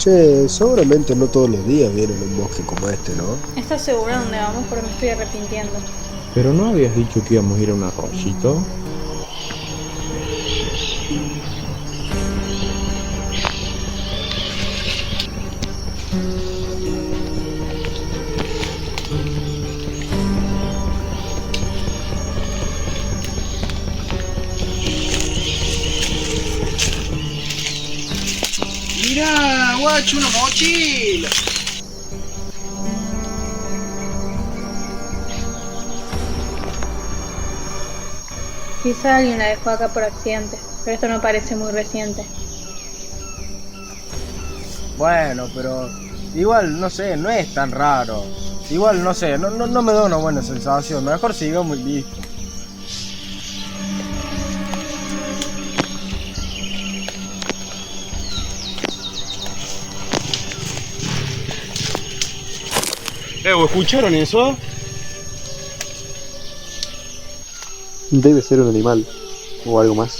Che, seguramente no todos los días vienen un bosque como este, ¿no? ¿Estás segura de dónde vamos? Porque me estoy arrepintiendo. Pero no habías dicho que íbamos a ir a un arroyito. Mirá, guacho, una mochila. Quizá alguien la dejó acá por accidente, pero esto no parece muy reciente. Bueno, pero igual, no sé, no es tan raro. Igual, no sé, no me da una buena sensación. Mejor sigamos y listo. ¿Escucharon eso? Debe ser un animal o algo más.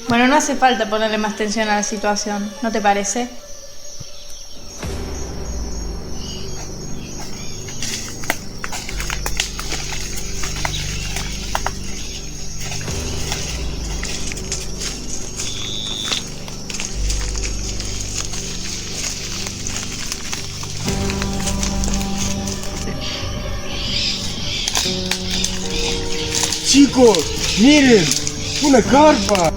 Bueno, no hace falta ponerle más tensión a la situación, ¿no te parece? Chicos, miren, una carpa.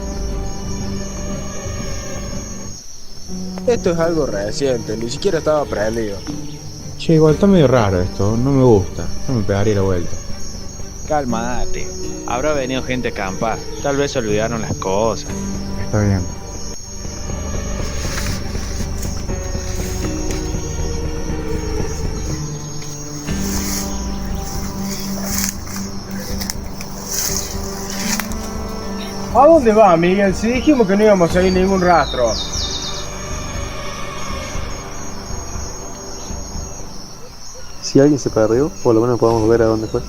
Esto es algo reciente, ni siquiera estaba prendido. Che, igual está medio raro esto, no me gusta, no me pegaría la vuelta. Calmate. Habrá venido gente a acampar. Tal vez se olvidaron las cosas. Está bien. ¿A dónde va, Miguel? Si dijimos que no íbamos a seguir ningún rastro. Si alguien se perdió, por lo menos podemos ver a dónde fue.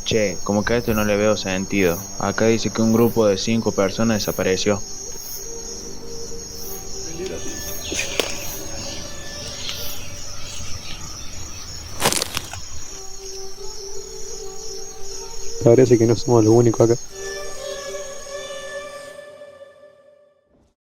Che, como que a esto no le veo sentido. Acá dice que un grupo de 5 personas desapareció. Parece que no somos los únicos acá.